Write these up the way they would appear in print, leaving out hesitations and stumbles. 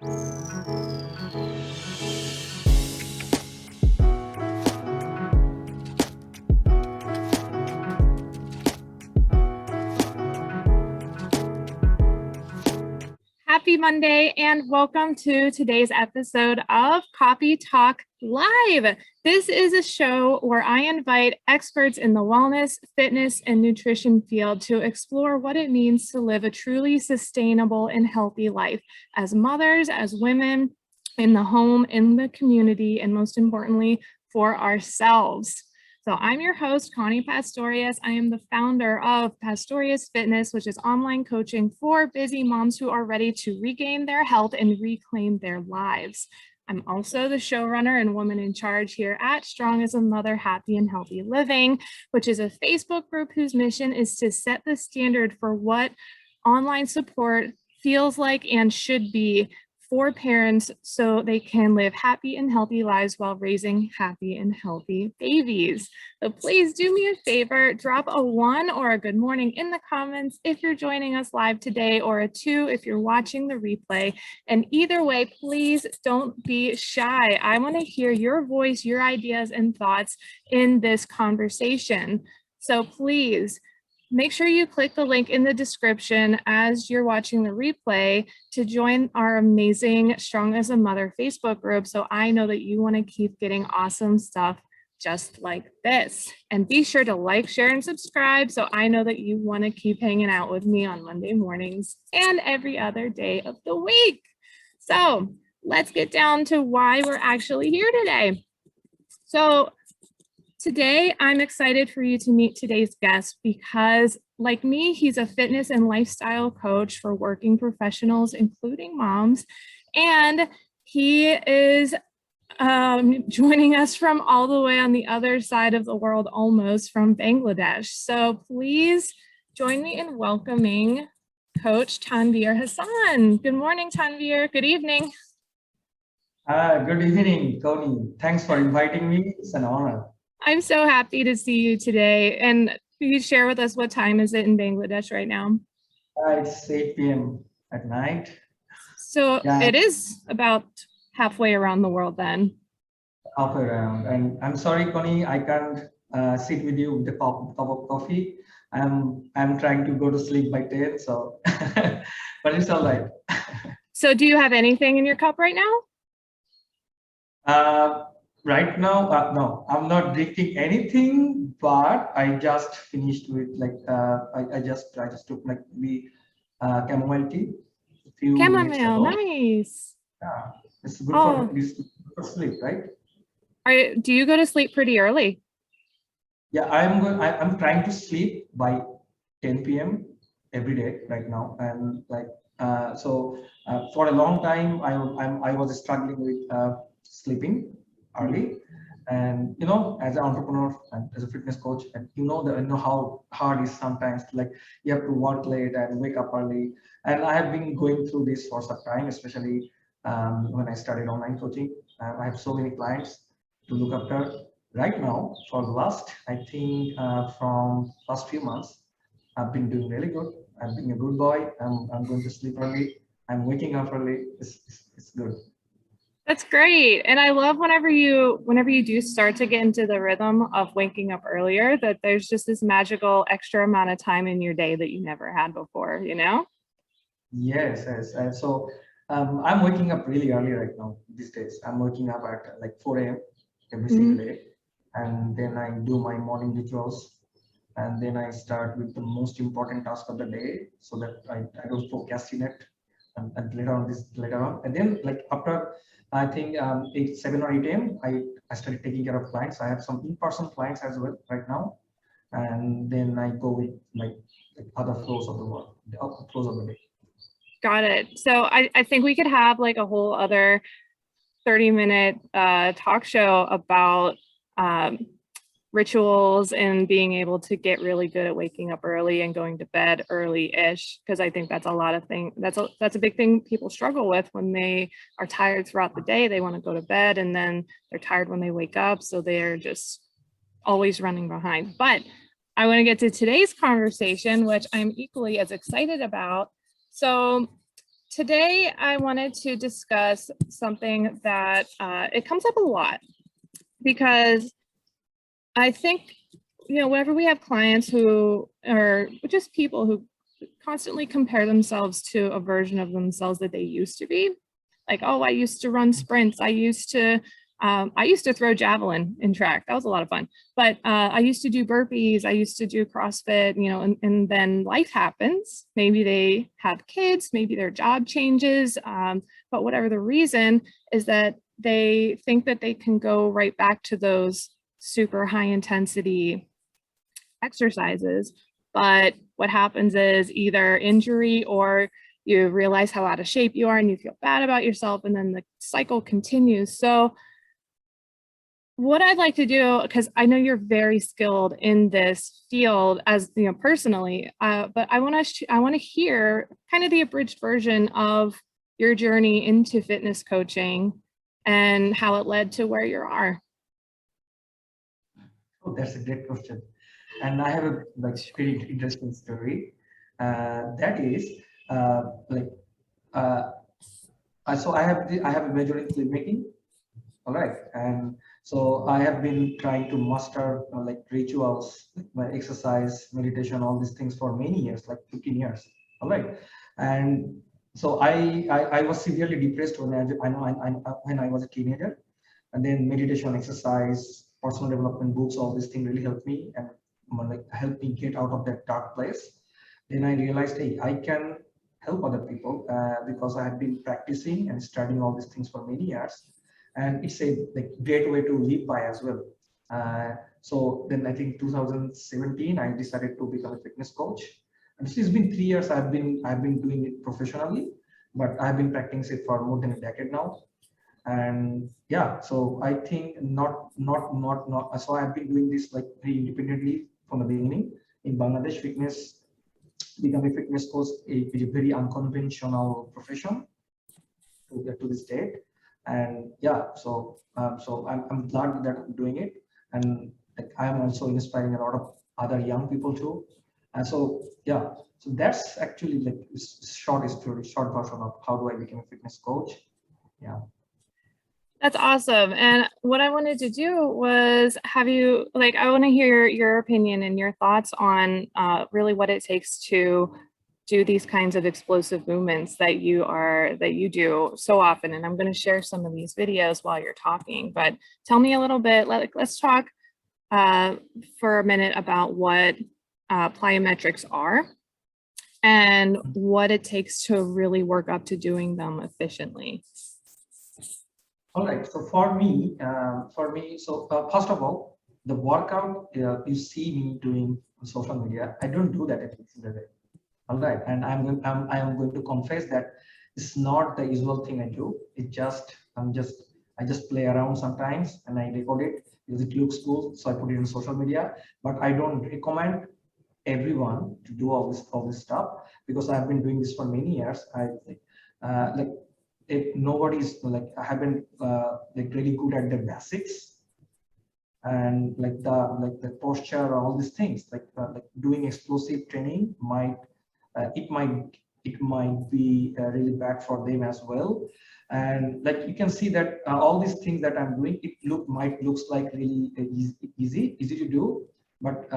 Happy Monday and welcome to today's episode of Coffee Talk Live. This is a show where I invite experts in the wellness, fitness, and nutrition field to explore what it means to live a truly sustainable and healthy life as mothers, as women, in the home, in the community, and most importantly, for ourselves. So I'm your host, Connie Pastorius. I am the founder of Pastorius Fitness, which is online coaching for busy moms who are ready to regain their health and reclaim their lives. I'm also the showrunner and woman in charge here at Strong as a Mother, Happy and Healthy Living, which is a Facebook group whose mission is to set the standard for what online support feels like and should be for parents so they can live happy and healthy lives while raising happy and healthy babies. So please do me a favor, drop a 1 or a good morning in the comments if you're joining us live today, or a 2 if you're watching the replay. And either way, please don't be shy. I want to hear your voice, your ideas and thoughts in this conversation. So please, make sure you click the link in the description as you're watching the replay to join our amazing Strong as a Mother Facebook group, so I know that you want to keep getting awesome stuff just like this. And be sure to like, share, and subscribe so I know that you want to keep hanging out with me on Monday mornings and every other day of the week. So let's get down to why we're actually here today. So today, I'm excited for you to meet today's guest because, like me, he's a fitness and lifestyle coach for working professionals, including moms, and he is joining us from all the way on the other side of the world, almost from Bangladesh. So please join me in welcoming Coach Tanvir Hasan. Good morning, Tanvir. Good evening. Good evening, Connie. Thanks for inviting me. It's an honor. I'm so happy to see you today. And please share with us, what time is it in Bangladesh right now? It's 8 p.m. at night. So yeah. It is about halfway around the world then. Halfway around. And I'm sorry, Connie, I can't sit with you with a cup of coffee. I'm trying to go to sleep by 10, so but it's all right. So do you have anything in your cup right now? Right now, no, I'm not drinking anything, but I just finished with I just took like the chamomile tea. Chamomile, nice. Yeah, it's good for sleep, right? Do you go to sleep pretty early? Yeah, I'm trying to sleep by 10 p.m. every day right now, and for a long time I was struggling with sleeping early, and as an entrepreneur and as a fitness coach, and how hard it is sometimes, like you have to work late and wake up early, and I have been going through this for some time, especially when I started online coaching. I have so many clients to look after right now. For the last, I think from last few months, I've been doing really good. I'm being a good boy. I'm going to sleep early. I'm waking up early. It's good. That's great. And I love whenever you do start to get into the rhythm of waking up earlier, that there's just this magical extra amount of time in your day that you never had before, Yes. So I'm waking up really early right now these days. I'm waking up at like 4 a.m. every single day. And then I do my morning rituals. And then I start with the most important task of the day so that I don't procrastinate and later on. And then like after, I think 7 or 8 a.m. I started taking care of clients. I have some in-person clients as well right now, and then I go with like other flows of the work, the flows of the day. Got it. So I think we could have like a whole other 30-minute talk show about rituals and being able to get really good at waking up early and going to bed early-ish, because I think that's a lot of things. That's a big thing people struggle with when they are tired throughout the day. They want to go to bed and then they're tired when they wake up, so they're just always running behind. But I want to get to today's conversation, which I'm equally as excited about. So Today, I wanted to discuss something that it comes up a lot because I think, whenever we have clients who are just people who constantly compare themselves to a version of themselves that they used to be, like, oh, I used to run sprints. I used to throw javelin in track. That was a lot of fun. But I used to do burpees. I used to do CrossFit, and then life happens. Maybe they have kids, maybe their job changes. But whatever the reason is that they think that they can go right back to those super high intensity exercises. But what happens is either injury or you realize how out of shape you are and you feel bad about yourself, and then the cycle continues. So what I'd like to do, because I know you're very skilled in this field as personally, but I want to hear kind of the abridged version of your journey into fitness coaching and how it led to where you are. Oh, that's a great question, and I have a pretty interesting story. That is so I have a major in filmmaking. All right, and so I have been trying to master rituals, my exercise, meditation, all these things for many years, like 15 years. All right, and so I was severely depressed when when I was a teenager, and then meditation, exercise, personal development books, all these things really helped me and helped me get out of that dark place. Then I realized, hey, I can help other people because I had been practicing and studying all these things for many years. And it's a great way to live by as well. So then I think 2017 I decided to become a fitness coach, and this has been 3 years. I've been doing it professionally, but I've been practicing it for more than a decade now. And yeah, so I think not so I've been doing this very independently from the beginning. In Bangladesh, becoming a fitness coach is a very unconventional profession to get to this date. And yeah, so I'm glad that I'm doing it, and I am also inspiring a lot of other young people too. And so yeah, so that's actually short version of how do I become a fitness coach. Yeah. That's awesome. And what I wanted to do was have you, I want to hear your opinion and your thoughts on really what it takes to do these kinds of explosive movements that you do so often. And I'm going to share some of these videos while you're talking, but tell me a little bit, let's talk for a minute about what plyometrics are and what it takes to really work up to doing them efficiently. All right. So for me, first of all, the workout you see me doing on social media, I don't do that every single day. All right, and I am going to confess that it's not the usual thing I do. I just play around sometimes and I record it because it looks cool, so I put it on social media. But I don't recommend everyone to do all this stuff because I've been doing this for many years. Nobody's I haven't really good at the basics and the posture, all these things. Doing explosive training might it might be really bad for them as well. And you can see that all these things that I'm doing, might looks like really easy to do, but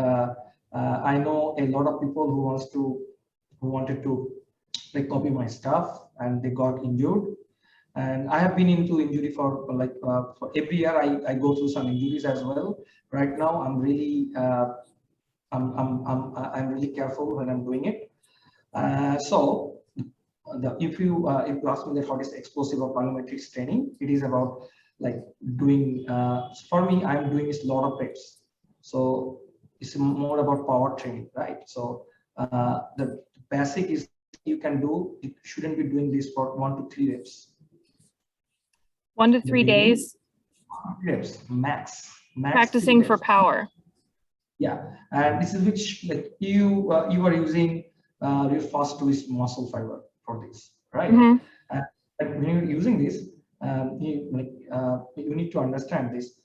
I know a lot of people who wanted to copy my stuff and they got injured. And I have been into injury for every year. I go through some injuries as well. Right now, I'm really I'm really careful when I'm doing it. So if you ask me that what is explosive or plyometrics training, it is about doing. For me, I'm doing this lot of reps. So it's more about power training, right? So the basic is you can do. It shouldn't be doing this for 1 to 3 reps. 1 to 3 days. Reps max. Practicing for power. Yeah, and this is which you are using your first twist muscle fiber for this, right? Mm-hmm. When you're using this, you need to understand this.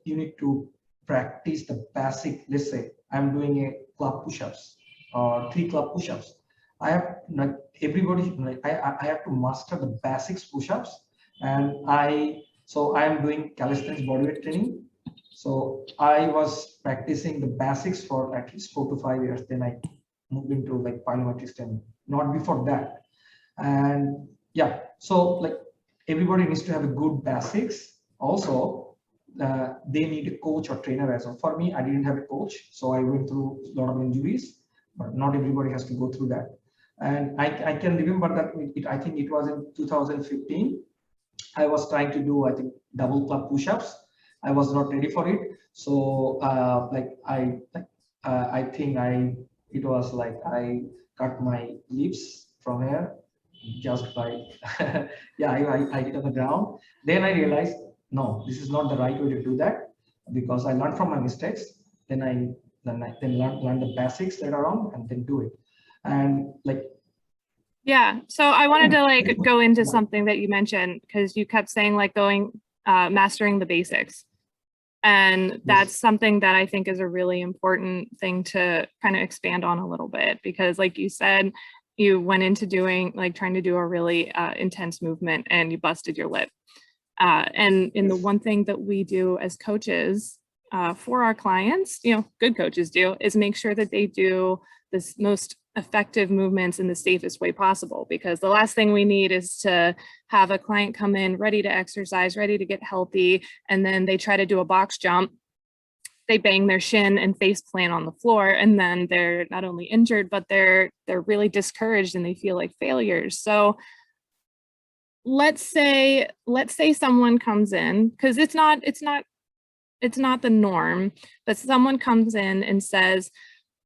You need to practice the basic. Let's say I'm doing a club push-ups or 3 club push-ups. I have like everybody like I have to master the basics push-ups, and I am doing calisthenics bodyweight training. So I was practicing the basics for at least 4 to 5 years. Then I moved into like plyometrics training, not before that. And yeah, so like everybody needs to have a good basics. Also, they need a coach or trainer as well. For me, I didn't have a coach, so I went through a lot of injuries, but not everybody has to go through that. And I can remember that I think it was in 2015. I was trying to do, I think, double club push-ups. I was not ready for it. So I think it was like I cut my lips from here just by yeah, I hit on the ground. Then I realized, no, this is not the right way to do that, because I learned from my mistakes. Then I learn the basics later on and then do it. And like, Yeah. So I wanted to like go into something that you mentioned, because you kept saying like mastering the basics. And that's something that I think is a really important thing to kind of expand on a little bit, because like you said, you went into trying to do a really intense movement and you busted your lip. And the one thing that we do as coaches for our clients, good coaches do, is make sure that they do this most effective movements in the safest way possible, because the last thing we need is to have a client come in ready to exercise, ready to get healthy, and then they try to do a box jump, they bang their shin and face plant on the floor, and then they're not only injured, but they're really discouraged and they feel like failures. So let's say someone comes in, because it's not the norm, but someone comes in and says,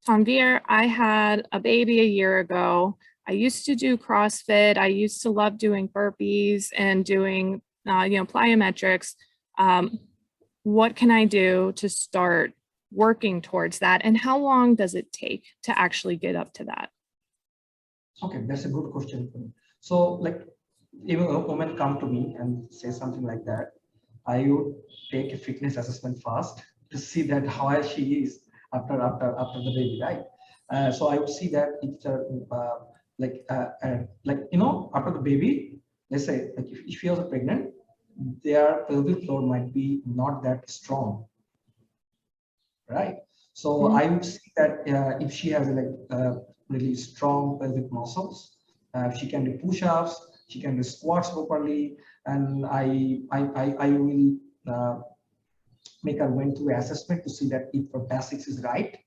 Tanvir, I had a baby a year ago. I used to do CrossFit. I used to love doing burpees and doing, plyometrics. What can I do to start working towards that? And how long does it take to actually get up to that? Okay, that's a good question. So like, even a woman come to me and say something like that, I would take a fitness assessment first to see that how she is after the baby, right? So I would see that it's after the baby, let's say like if she was pregnant, their pelvic floor might be not that strong, right? So I would see that if she has really strong pelvic muscles, she can do push-ups, she can do squats properly, and I will make her went through assessment to see that if her basics is right.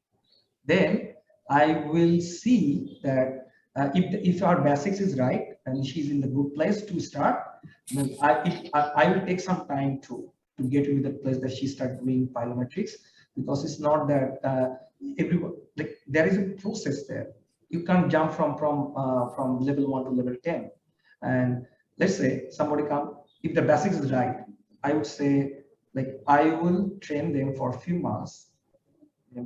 Then I will see that if our basics is right and she's in the good place to start, then I will take some time to get into the place that she start doing plyometrics, because it's not that everyone, like, there is a process there. You can't jump from level 1 to level 10. And let's say somebody come, if the basics is right, I would say like I will train them for a few months,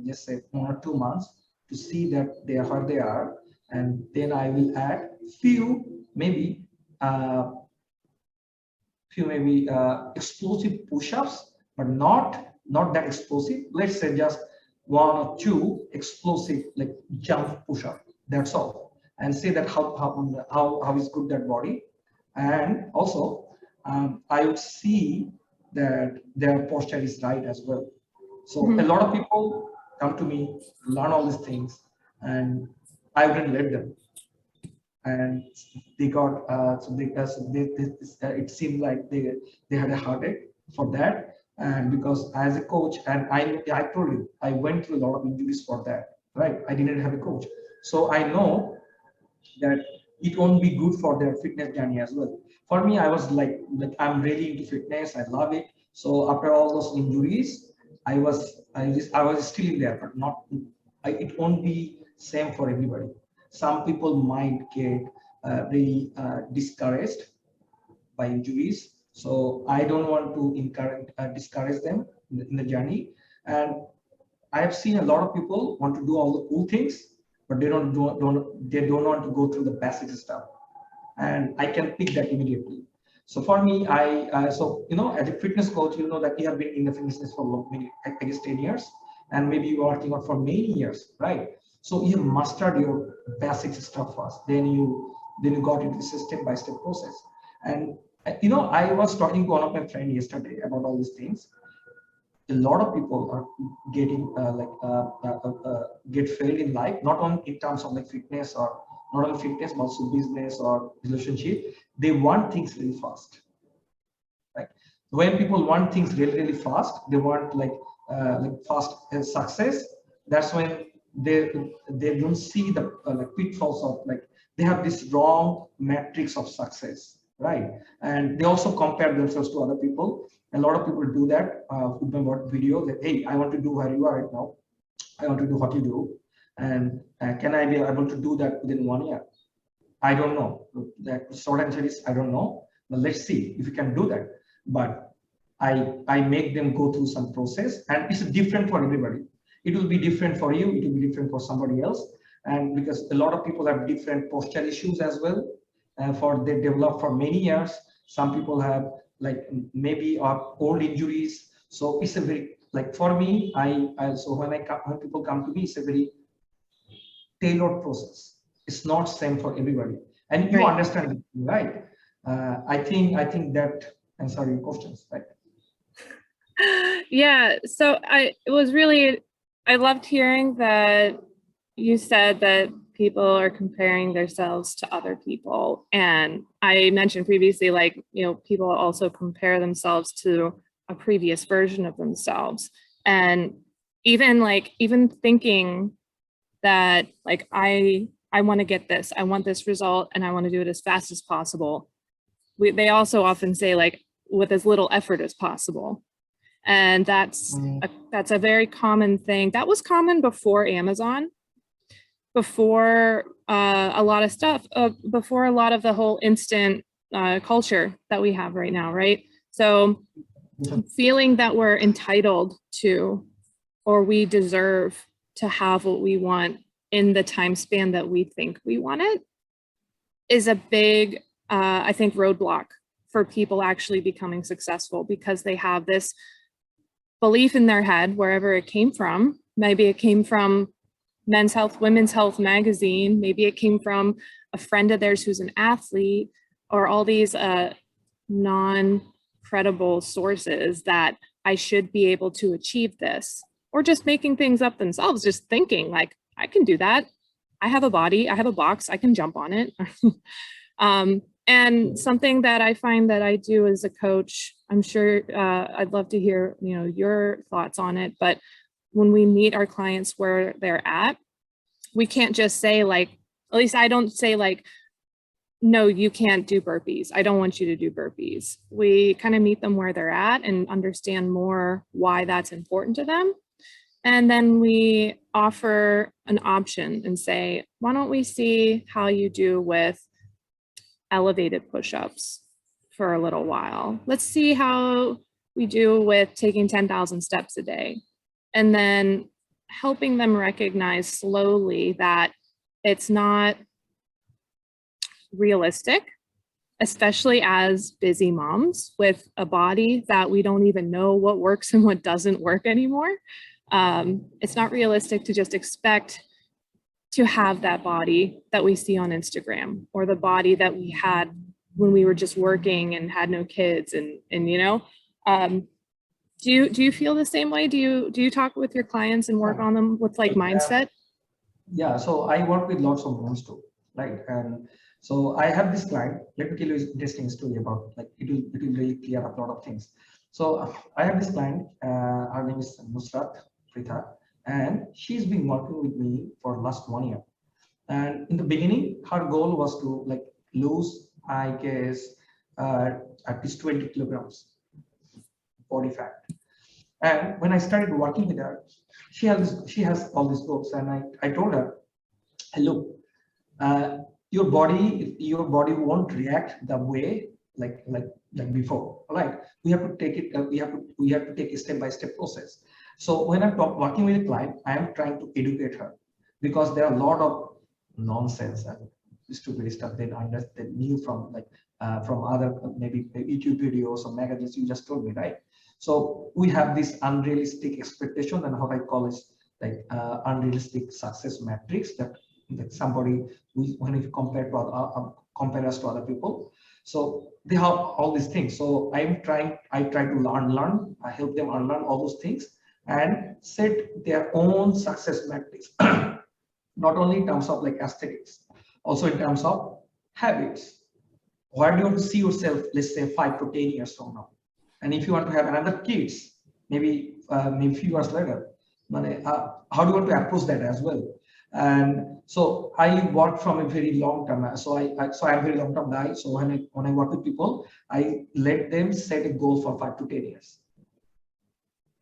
just say 1 or 2 months, to see that they are where they are, and then I will add few maybe explosive push-ups, but not that explosive. Let's say just 1 or 2 explosive like jump push-up. That's all, and say that how is good that body. And also I would see that their posture is right as well. So a lot of people come to me, learn all these things, and I wouldn't let them. And they got it seemed like they had a heartache for that. And because as a coach, and I told you, I went through a lot of injuries for that, right? I didn't have a coach, so I know that it won't be good for their fitness journey as well. For me, I was like I'm really into fitness, I love it. So after all those injuries, I was still in there, but not. It won't be same for everybody. Some people might get really discouraged by injuries. So I don't want to discourage them in the journey. And I have seen a lot of people want to do all the cool things, but they don't want to go through the basic stuff. And I can pick that immediately. So for me, as a fitness coach, you know that you have been in the fitness for many, I guess 10 years, and maybe you're working on for many years, right? So you mastered your basic stuff first, then you got into this step-by-step process. And I was talking to one of my friends yesterday about all these things. A lot of people are getting get failed in life, not only in terms of like fitness, or not only fitness, but also business or relationship. They want things really fast. Like when people want things really, really fast, they want like fast success. That's when they don't see the like pitfalls of like they have this wrong matrix of success, right? And they also compare themselves to other people. A lot of people do that with my video that, hey, I want to do where you are right now. I want to do what you do. And can I be able to do that within 1 year? I don't know. The short answer is I don't know. But let's see if you can do that. But I make them go through some process, and it's different for everybody. It will be different for you. It will be different for somebody else. And because a lot of people have different posture issues as well, they develop for many years. Some people have like maybe old injuries. So it's a very like for me. So when people come to me, it's a very tailored process. It's not same for everybody, and you understand it, right? I think that answer your questions, right? Yeah. So I loved hearing that you said that people are comparing themselves to other people. And I mentioned previously, like, people also compare themselves to a previous version of themselves. And even thinking that like, I want to get this, I want this result, and I want to do it as fast as possible. They also often say like with as little effort as possible. And that's a very common thing. That was common before Amazon, before a lot of stuff, before a lot of the whole instant culture that we have right now, right? So feeling that we're entitled to, or we deserve to have what we want in the time span that we think we want it, is a big, I think, roadblock for people actually becoming successful, because they have this belief in their head, wherever it came from. Maybe it came from Men's Health, Women's Health magazine. Maybe it came from a friend of theirs who's an athlete, or all these non-credible sources that I should be able to achieve this, or just making things up themselves, just thinking like, I can do that. I have a body, I have a box, I can jump on it. And something that I find that I do as a coach, I'm sure I'd love to hear, your thoughts on it, but when we meet our clients where they're at, we can't just say like, at least I don't say like, no, you can't do burpees. I don't want you to do burpees. We kind of meet them where they're at and understand more why that's important to them. And then we offer an option and say, why don't we see how you do with elevated push-ups for a little while. Let's see how we do with taking 10,000 steps a day. And then helping them recognize slowly that it's not realistic, especially as busy moms with a body that we don't even know what works and what doesn't work anymore. It's not realistic to just expect to have that body that we see on Instagram, or the body that we had when we were just working and had no kids. And do you feel the same way? Do you talk with your clients and work on them with like mindset? Yeah, so I work with lots of moms too, right? And so I have this client. Let me tell you an interesting story about like it will really clear up a lot of things. So I have this client. Her name is Nusrat Pritha, and she's been working with me for last 1 year. And in the beginning, her goal was to like lose, I guess, at least 20 kilograms body fat. And when I started working with her, she has all these goals, and I told her, hey, look, your body won't react the way like before. All right, we have to take it. We have to take a step-by-step process. So when I'm working with a client, I am trying to educate her, because there are a lot of nonsense and stupid stuff they knew from like from other maybe YouTube videos or magazines. You just told me, right? So we have this unrealistic expectation, and what I call is like unrealistic success metrics that somebody when you compare us to other people. So they have all these things. So I try to learn. I help them unlearn all those things and set their own success metrics, not only in terms of like aesthetics, also in terms of habits. Where do you want to see yourself, let's say 5 to 10 years from now? And if you want to have another kids, maybe few years later, how do you want to approach that as well? And so I work from a very long term. So I'm a very long term guy. So when I work with people, I let them set a goal for 5 to 10 years.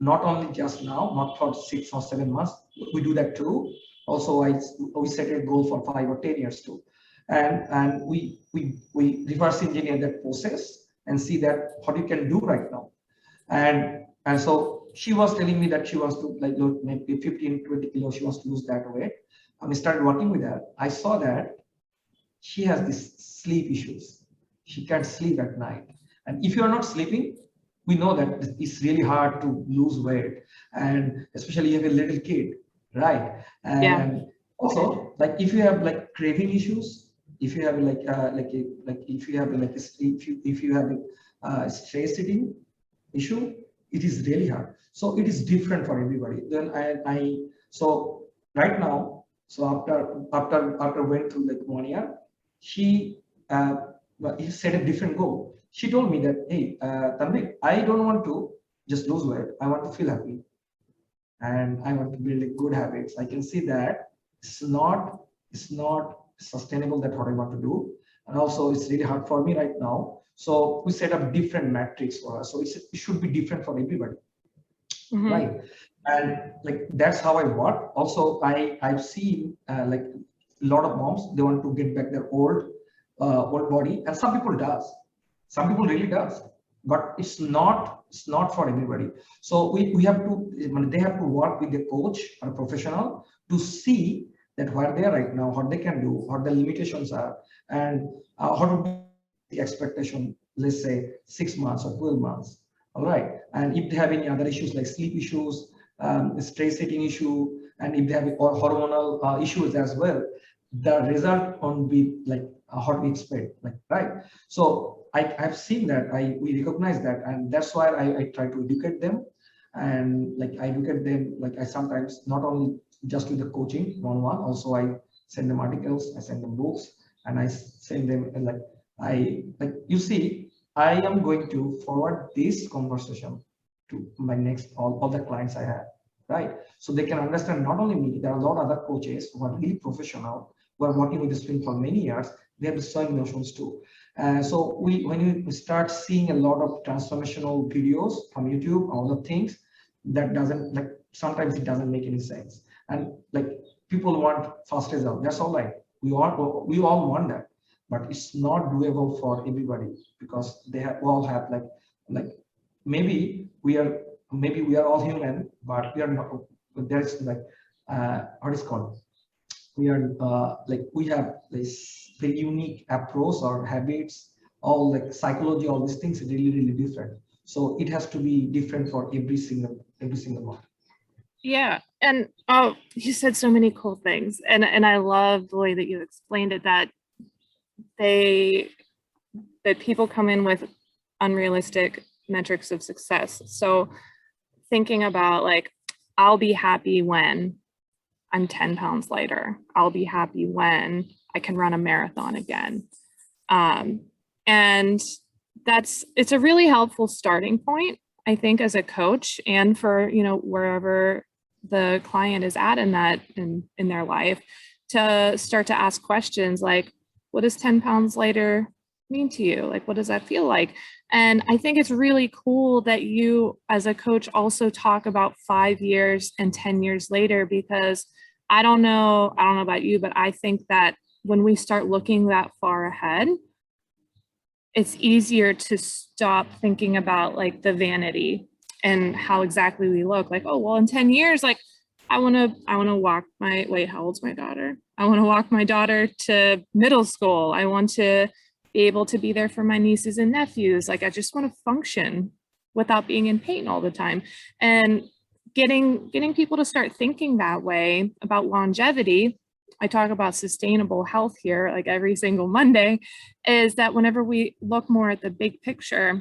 Not only just now, not for 6 or 7 months. We do that too. Also, we set a goal for 5 or 10 years too, and we reverse engineer that process and see that what you can do right now. And so she was telling me that she wants to like maybe 15, 20 kilos. She wants to lose that weight. And I started working with her. I saw that she has these sleep issues. She can't sleep at night. And if you are not sleeping, we know that it's really hard to lose weight. And especially if you have a little kid, right? And also, like if you have like craving issues, if you have if you have a stress eating issue, it is really hard. So it is different for everybody. Then so right now, so after went through like 1 year, she set a different goal. She told me that, hey, Tanvir, I don't want to just lose weight. I want to feel happy, and I want to build good habits. I can see that it's not sustainable. That's what I want to do, and also it's really hard for me right now. So we set up different metrics for us. So it should be different for everybody, right? And like that's how I work. Also, I've seen like a lot of moms, they want to get back their old body, and some people does. Some people really does, but it's not for everybody. So we have to, they have to work with a coach or a professional to see that where they are right now, what they can do, what the limitations are, and how to be the expectation, let's say 6 months or 12 months. All right. And if they have any other issues like sleep issues, stress eating issue, and if they have hormonal issues as well, the result won't be like what we expect, like, right? So I've seen that, we recognize that, and that's why I try to educate them, and like I educate them, like I sometimes not only just with the coaching one-on-one, also I send them articles, I send them books, and I send them like you see, I am going to forward this conversation to my next all the clients I have, right? So they can understand not only me, there are a lot of other coaches who are really professional, who are working with the swing for many years. They have the same notions too. So when you start seeing a lot of transformational videos from YouTube, all the things, that doesn't, like sometimes it doesn't make any sense. And like people want fast result. That's all right. We all want that, but it's not doable for everybody, because they all have like maybe we are all human, but we are not. There's like what is called, we are like we have this very unique approach or habits, all like psychology, all these things are really different. So it has to be different for every single one. Yeah. And you said so many cool things, and I love the way that you explained it, that people come in with unrealistic metrics of success. So thinking about like, I'll be happy when I'm 10 pounds lighter. I'll be happy when I can run a marathon again. And it's a really helpful starting point, I think, as a coach, and for, wherever the client is at in their life, to start to ask questions like, what does 10 pounds lighter mean to you? Like, what does that feel like? And I think it's really cool that you as a coach also talk about 5 years and 10 years later, because I don't know about you, but I think that when we start looking that far ahead, it's easier to stop thinking about like the vanity and how exactly we look. Like, oh, well, in 10 years, like I want to walk how old's my daughter? I want to walk my daughter to middle school. I want to be able to be there for my nieces and nephews. Like, I just want to function without being in pain all the time. And getting people to start thinking that way about longevity. I talk about sustainable health here, like every single Monday, is that whenever we look more at the big picture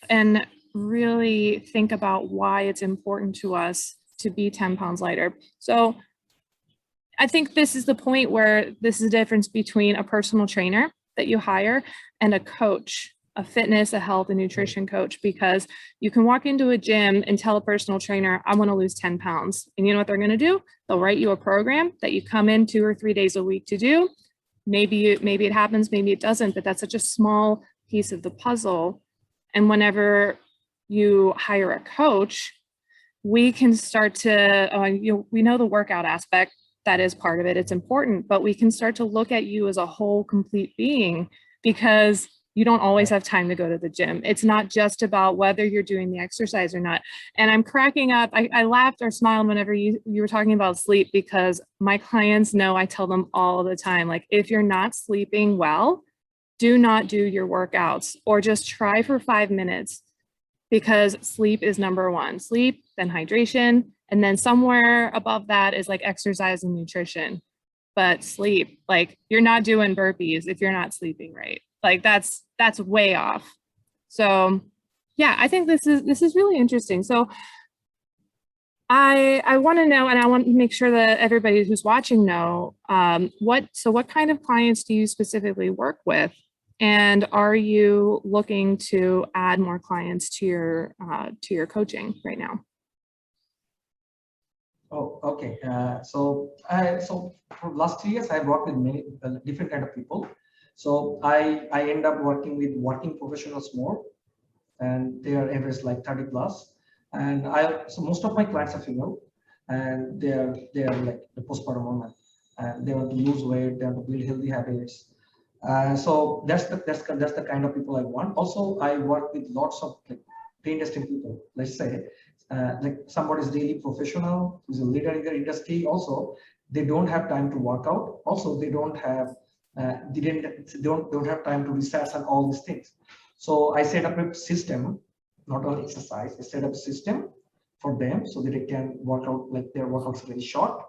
and really think about why it's important to us to be 10 pounds lighter. So I think this is the point where this is the difference between a personal trainer that you hire and a coach, a fitness, a health and nutrition coach, because you can walk into a gym and tell a personal trainer, I want to lose 10 pounds. And you know what they're going to do? They'll write you a program that you come in 2 or 3 days a week to do. Maybe it happens, maybe it doesn't, but that's such a small piece of the puzzle. And whenever you hire a coach, we can start to, we know the workout aspect, that is part of it, it's important, but we can start to look at you as a whole complete being, because you don't always have time to go to the gym. It's not just about whether you're doing the exercise or not. And I'm cracking up. I laughed or smiled whenever you were talking about sleep, because my clients know I tell them all the time, like, if you're not sleeping well, do not do your workouts, or just try for 5 minutes, because sleep is number one. Sleep, then hydration, and then somewhere above that is like exercise and nutrition. But sleep, like, you're not doing burpees if you're not sleeping right. Like that's way off. So yeah, I think this is really interesting. So I want to know, and I want to make sure that everybody who's watching know, what kind of clients do you specifically work with? And are you looking to add more clients to your coaching right now? Oh, okay. So for last 3 years, I've worked with many different kind of people. So I end up working with working professionals more, and they are average like 30 plus. And so most of my clients are female, and they are like the postpartum woman, and they want to lose weight, they want to build healthy habits. So that's the kind of people I want. Also, I work with lots of like pre-investing people. Let's say like somebody is really professional, who's a leader in their industry. Also, they don't have time to work out. Also, they don't have don't have time to research and all these things. So I set up a system, not only exercise. I set up a system for them so that they can work out, like their workouts are very short,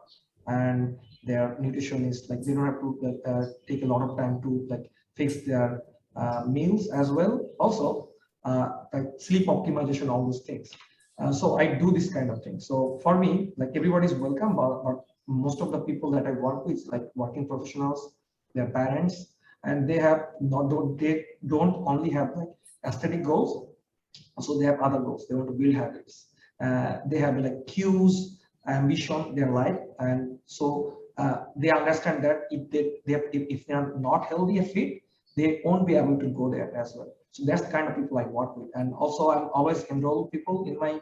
and their nutrition is like they don't have to take a lot of time to like fix their meals as well. Also, like sleep optimization, all those things. So I do this kind of thing. So for me, like everybody's welcome, but most of the people that I work with, like working professionals, their parents, and they don't only have like aesthetic goals. Also, they have other goals. They want to build habits. They have like cues, ambition in their life, and so they understand that if they are not healthy or fit, they won't be able to go there as well. So that's the kind of people I work with. And also, I'm always enroll people in my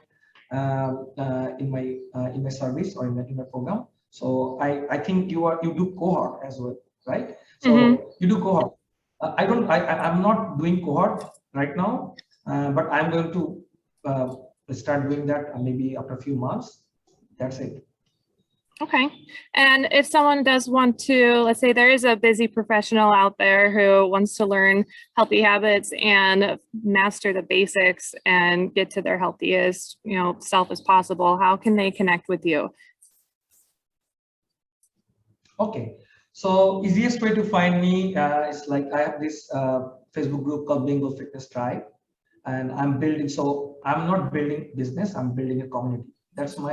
service or in my program. So I think you do cohort as well, right? So you do cohort. I'm not doing cohort right now, but I'm going to start doing that maybe after a few months. That's it. Okay. And if someone does want to, let's say there is a busy professional out there who wants to learn healthy habits and master the basics and get to their healthiest, self as possible, how can they connect with you? Okay. So easiest way to find me is like I have this Facebook group called Bengal Fitness Tribe, and I'm building. So I'm not building business. I'm building a community. That's what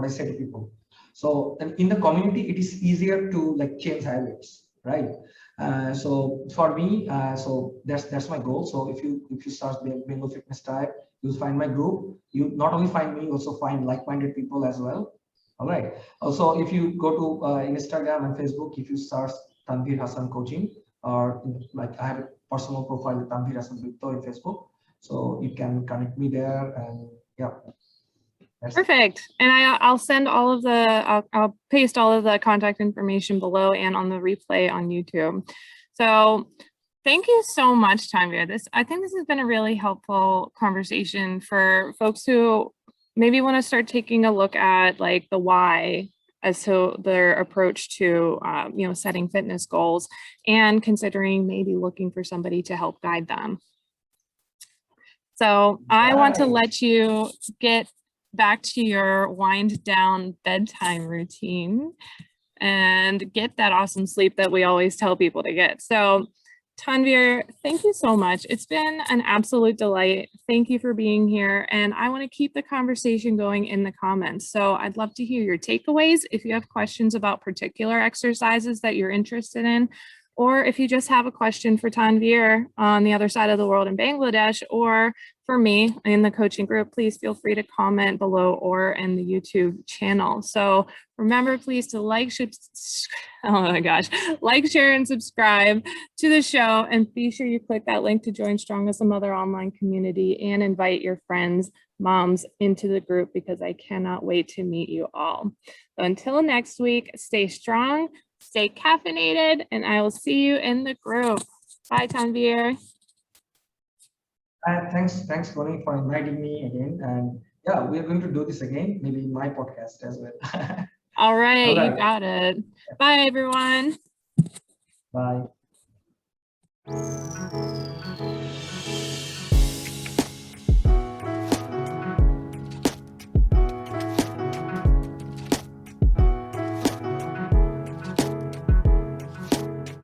I say to people. So in the community, it is easier to like change habits, right? So for me, so that's my goal. So if you search the Bengal Fitness Tribe, you'll find my group. You not only find me, also find like-minded people as well. All right. Also, if you go to Instagram and Facebook, if you search Tanvir Hasan Coaching, or like I have a personal profile Tanvir Hasan Bitto in Facebook, so you can connect me there, and yeah. Perfect. And I'll send all of I'll paste all of the contact information below and on the replay on YouTube. So thank you so much, Tanvir. I think this has been a really helpful conversation for folks who maybe want to start taking a look at like the why as to their approach to setting fitness goals and considering maybe looking for somebody to help guide them. So I want to Right. let you get back to your wind down bedtime routine and get that awesome sleep that we always tell people to get. So Tanvir, thank you so much. It's been an absolute delight. Thank you for being here. And I want to keep the conversation going in the comments. So I'd love to hear your takeaways. If you have questions about particular exercises that you're interested in, or if you just have a question for Tanvir on the other side of the world in Bangladesh, or for me in the coaching group, please feel free to comment below or in the YouTube channel. So remember, please to like, share and subscribe to the show, and be sure you click that link to join Strong as a Mother online community and invite your friends, moms into the group, because I cannot wait to meet you all. So until next week, stay strong, stay caffeinated, and I will see you in the group. Bye, Tanvir. Thanks, Connie, for inviting me again. And yeah, we are going to do this again, maybe in my podcast as well. All right, you got it. Bye, everyone. Bye.